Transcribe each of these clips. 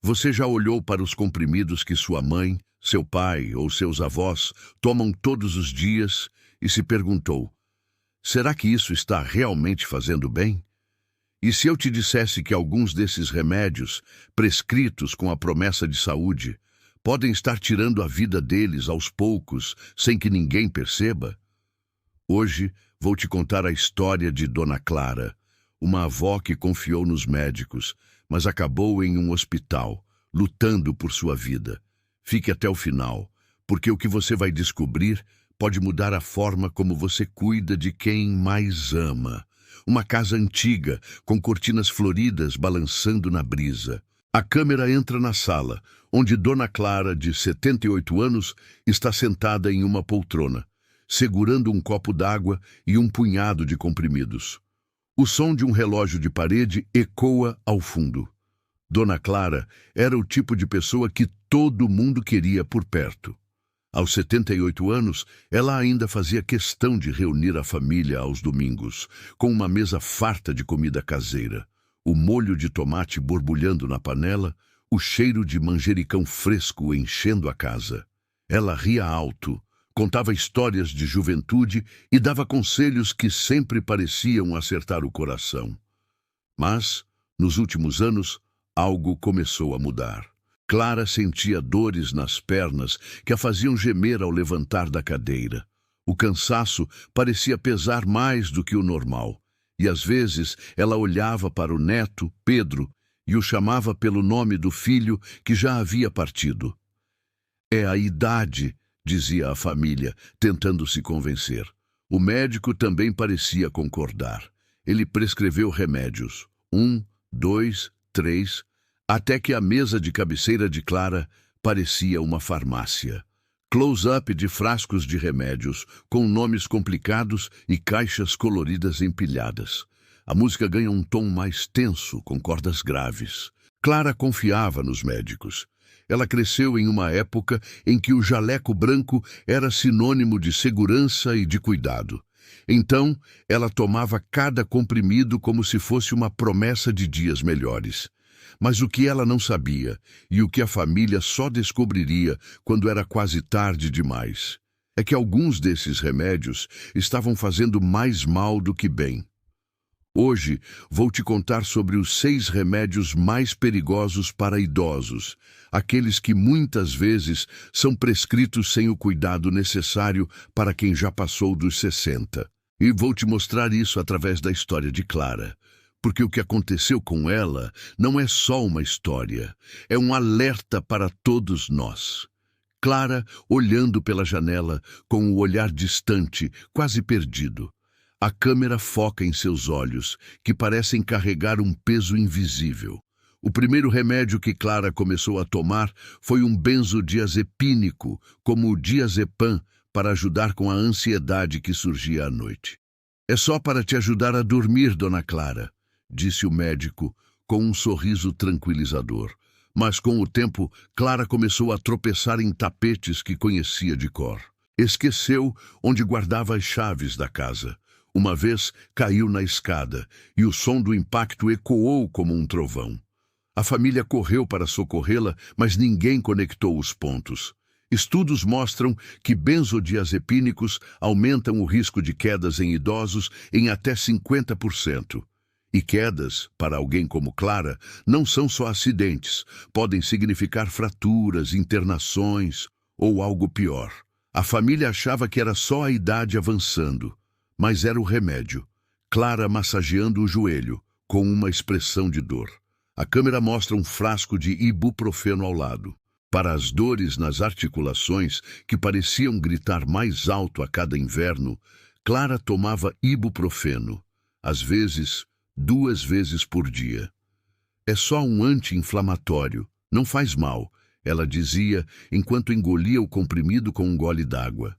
Você já olhou para os comprimidos que sua mãe, seu pai ou seus avós tomam todos os dias e se perguntou: será que isso está realmente fazendo bem? E se eu te dissesse que alguns desses remédios, prescritos com a promessa de saúde, podem estar tirando a vida deles aos poucos, sem que ninguém perceba? Hoje vou te contar a história de Dona Clara, uma avó que confiou nos médicos, mas acabou em um hospital, lutando por sua vida. Fique até o final, porque o que você vai descobrir pode mudar a forma como você cuida de quem mais ama. Uma casa antiga, com cortinas floridas balançando na brisa. A câmera entra na sala, onde Dona Clara, de 78 anos, está sentada em uma poltrona, segurando um copo d'água e um punhado de comprimidos. O som de um relógio de parede ecoa ao fundo. Dona Clara era o tipo de pessoa que todo mundo queria por perto. Aos 78 anos, ela ainda fazia questão de reunir a família aos domingos, com uma mesa farta de comida caseira, o molho de tomate borbulhando na panela, o cheiro de manjericão fresco enchendo a casa. Ela ria alto, contava histórias de juventude e dava conselhos que sempre pareciam acertar o coração. Mas, nos últimos anos, algo começou a mudar. Clara sentia dores nas pernas que a faziam gemer ao levantar da cadeira. O cansaço parecia pesar mais do que o normal, e às vezes ela olhava para o neto, Pedro, e o chamava pelo nome do filho que já havia partido. É a idade, dizia a família, tentando se convencer. O médico também parecia concordar. Ele prescreveu remédios. 1, 2, 3... até que a mesa de cabeceira de Clara parecia uma farmácia. Close-up de frascos de remédios, com nomes complicados e caixas coloridas empilhadas. A música ganha um tom mais tenso, com cordas graves. Clara confiava nos médicos. Ela cresceu em uma época em que o jaleco branco era sinônimo de segurança e de cuidado. Então, ela tomava cada comprimido como se fosse uma promessa de dias melhores. Mas o que ela não sabia, e o que a família só descobriria quando era quase tarde demais, é que alguns desses remédios estavam fazendo mais mal do que bem. Hoje vou te contar sobre os 6 remédios mais perigosos para idosos, aqueles que muitas vezes são prescritos sem o cuidado necessário para quem já passou dos 60. E vou te mostrar isso através da história de Clara. Porque o que aconteceu com ela não é só uma história, é um alerta para todos nós. Clara, olhando pela janela, com o olhar distante, quase perdido. A câmera foca em seus olhos, que parecem carregar um peso invisível. O primeiro remédio que Clara começou a tomar foi um benzodiazepínico, como o diazepam, para ajudar com a ansiedade que surgia à noite. É só para te ajudar a dormir, Dona Clara, disse o médico, com um sorriso tranquilizador. Mas com o tempo, Clara começou a tropeçar em tapetes que conhecia de cor. Esqueceu onde guardava as chaves da casa. Uma vez caiu na escada, e o som do impacto ecoou como um trovão. A família correu para socorrê-la, mas ninguém conectou os pontos. Estudos mostram que benzodiazepínicos aumentam o risco de quedas em idosos em até 50%. E quedas, para alguém como Clara, não são só acidentes, podem significar fraturas, internações ou algo pior. A família achava que era só a idade avançando, mas era o remédio. Clara massageando o joelho, com uma expressão de dor. A câmera mostra um frasco de ibuprofeno ao lado. Para as dores nas articulações, que pareciam gritar mais alto a cada inverno, Clara tomava ibuprofeno, às vezes 2 vezes por dia. É só um anti-inflamatório, não faz mal, ela dizia enquanto engolia o comprimido com um gole d'água.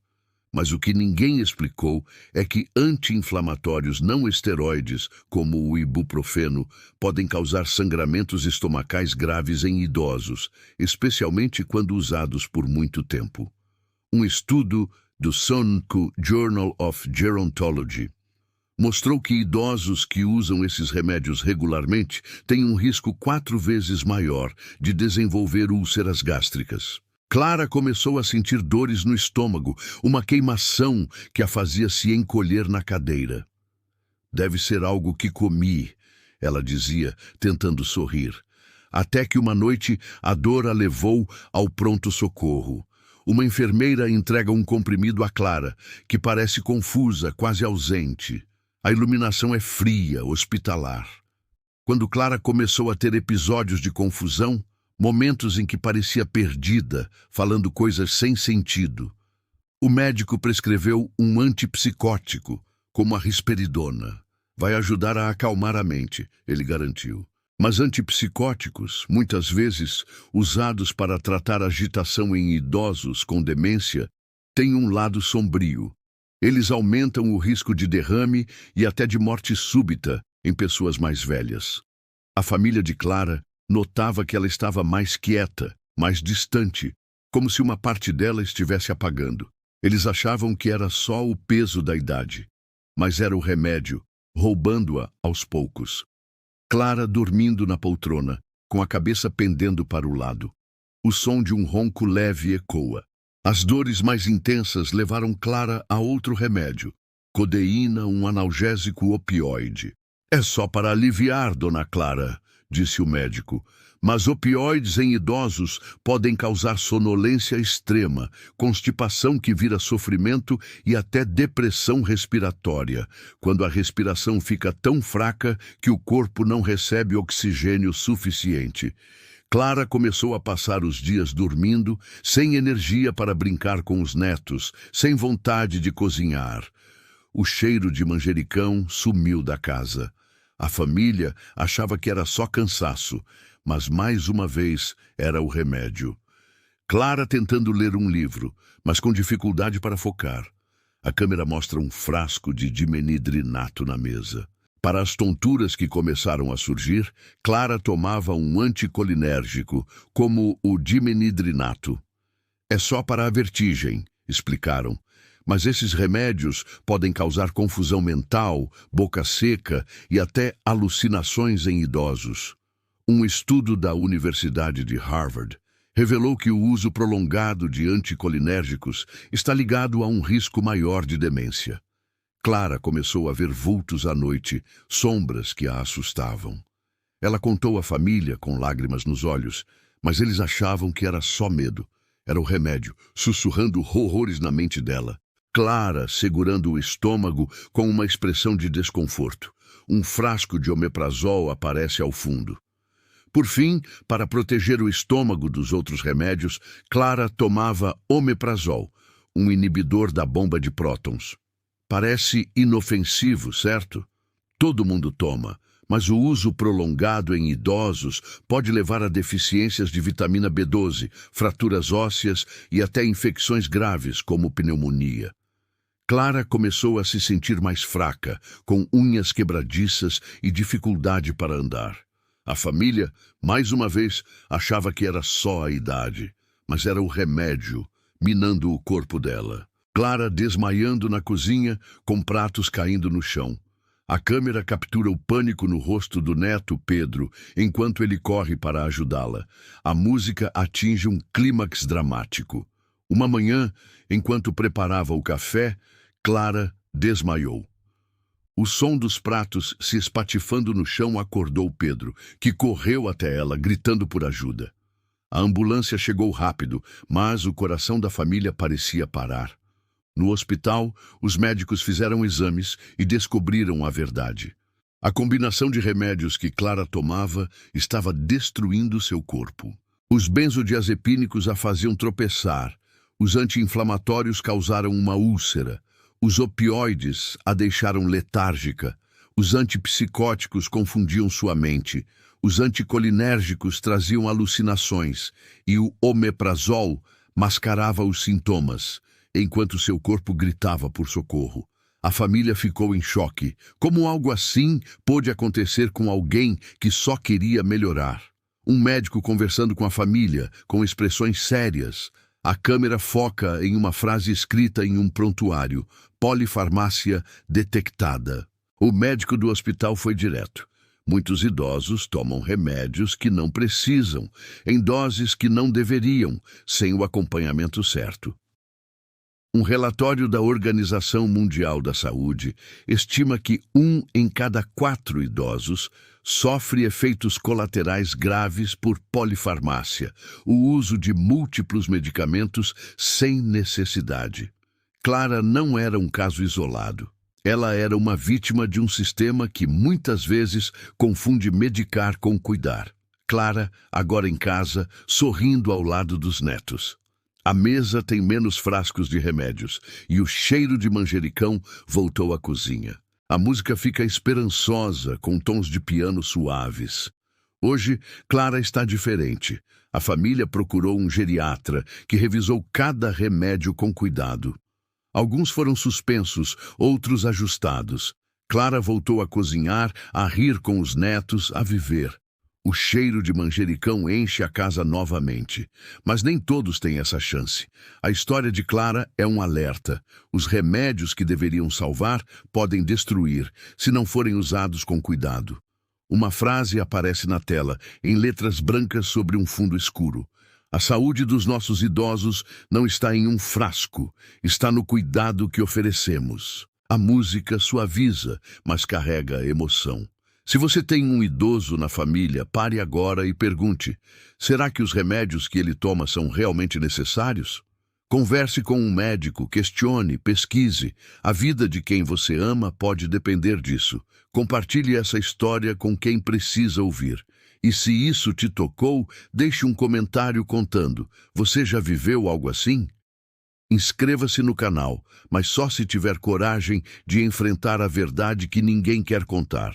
Mas o que ninguém explicou é que anti-inflamatórios não esteroides, como o ibuprofeno, podem causar sangramentos estomacais graves em idosos, especialmente quando usados por muito tempo. Um estudo do Sunku Journal of Gerontology Mostrou que idosos que usam esses remédios regularmente têm um risco 4 vezes maior de desenvolver úlceras gástricas. Clara começou a sentir dores no estômago, uma queimação que a fazia se encolher na cadeira. Deve ser algo que comi, ela dizia, tentando sorrir. Até que uma noite a dor a levou ao pronto-socorro. Uma enfermeira entrega um comprimido a Clara, que parece confusa, quase ausente. A iluminação é fria, hospitalar. Quando Clara começou a ter episódios de confusão, momentos em que parecia perdida, falando coisas sem sentido, o médico prescreveu um antipsicótico, como a risperidona. Vai ajudar a acalmar a mente, ele garantiu. Mas antipsicóticos, muitas vezes usados para tratar agitação em idosos com demência, têm um lado sombrio. Eles aumentam o risco de derrame e até de morte súbita em pessoas mais velhas. A família de Clara notava que ela estava mais quieta, mais distante, como se uma parte dela estivesse apagando. Eles achavam que era só o peso da idade, mas era o remédio, roubando-a aos poucos. Clara dormindo na poltrona, com a cabeça pendendo para o lado. O som de um ronco leve ecoa. As dores mais intensas levaram Clara a outro remédio, codeína, um analgésico opioide. É só para aliviar, dona Clara, disse o médico. Mas opioides em idosos podem causar sonolência extrema, constipação que vira sofrimento e até depressão respiratória, quando a respiração fica tão fraca que o corpo não recebe oxigênio suficiente. Clara começou a passar os dias dormindo, sem energia para brincar com os netos, sem vontade de cozinhar. O cheiro de manjericão sumiu da casa. A família achava que era só cansaço, mas mais uma vez era o remédio. Clara tentando ler um livro, mas com dificuldade para focar. A câmera mostra um frasco de dimenidrinato na mesa. Para as tonturas que começaram a surgir, Clara tomava um anticolinérgico, como o dimenidrinato. É só para a vertigem, explicaram. Mas esses remédios podem causar confusão mental, boca seca e até alucinações em idosos. Um estudo da Universidade de Harvard revelou que o uso prolongado de anticolinérgicos está ligado a um risco maior de demência. Clara começou a ver vultos à noite, sombras que a assustavam. Ela contou à família com lágrimas nos olhos, mas eles achavam que era só medo. Era o remédio, sussurrando horrores na mente dela. Clara segurando o estômago com uma expressão de desconforto. Um frasco de omeprazol aparece ao fundo. Por fim, para proteger o estômago dos outros remédios, Clara tomava omeprazol, um inibidor da bomba de prótons. Parece inofensivo, certo? Todo mundo toma, mas o uso prolongado em idosos pode levar a deficiências de vitamina B12, fraturas ósseas e até infecções graves, como pneumonia. Clara começou a se sentir mais fraca, com unhas quebradiças e dificuldade para andar. A família, mais uma vez, achava que era só a idade, mas era o remédio, minando o corpo dela. Clara desmaiando na cozinha, com pratos caindo no chão. A câmera captura o pânico no rosto do neto, Pedro, enquanto ele corre para ajudá-la. A música atinge um clímax dramático. Uma manhã, enquanto preparava o café, Clara desmaiou. O som dos pratos se espatifando no chão acordou Pedro, que correu até ela, gritando por ajuda. A ambulância chegou rápido, mas o coração da família parecia parar. No hospital, os médicos fizeram exames e descobriram a verdade. A combinação de remédios que Clara tomava estava destruindo seu corpo. Os benzodiazepínicos a faziam tropeçar, os anti-inflamatórios causaram uma úlcera, os opioides a deixaram letárgica, os antipsicóticos confundiam sua mente, os anticolinérgicos traziam alucinações e o omeprazol mascarava os sintomas, enquanto seu corpo gritava por socorro. A família ficou em choque. Como algo assim pôde acontecer com alguém que só queria melhorar? Um médico conversando com a família, com expressões sérias. A câmera foca em uma frase escrita em um prontuário: polifarmácia detectada. O médico do hospital foi direto. Muitos idosos tomam remédios que não precisam, em doses que não deveriam, sem o acompanhamento certo. Um relatório da Organização Mundial da Saúde estima que 1 em cada 4 idosos sofre efeitos colaterais graves por polifarmácia, o uso de múltiplos medicamentos sem necessidade. Clara não era um caso isolado. Ela era uma vítima de um sistema que muitas vezes confunde medicar com cuidar. Clara, agora em casa, sorrindo ao lado dos netos. A mesa tem menos frascos de remédios e o cheiro de manjericão voltou à cozinha. A música fica esperançosa, com tons de piano suaves. Hoje, Clara está diferente. A família procurou um geriatra que revisou cada remédio com cuidado. Alguns foram suspensos, outros ajustados. Clara voltou a cozinhar, a rir com os netos, a viver. O cheiro de manjericão enche a casa novamente. Mas nem todos têm essa chance. A história de Clara é um alerta. Os remédios que deveriam salvar podem destruir, se não forem usados com cuidado. Uma frase aparece na tela, em letras brancas sobre um fundo escuro. A saúde dos nossos idosos não está em um frasco, está no cuidado que oferecemos. A música suaviza, mas carrega emoção. Se você tem um idoso na família, pare agora e pergunte: será que os remédios que ele toma são realmente necessários? Converse com um médico, questione, pesquise. A vida de quem você ama pode depender disso. Compartilhe essa história com quem precisa ouvir. E se isso te tocou, deixe um comentário contando. Você já viveu algo assim? Inscreva-se no canal, mas só se tiver coragem de enfrentar a verdade que ninguém quer contar.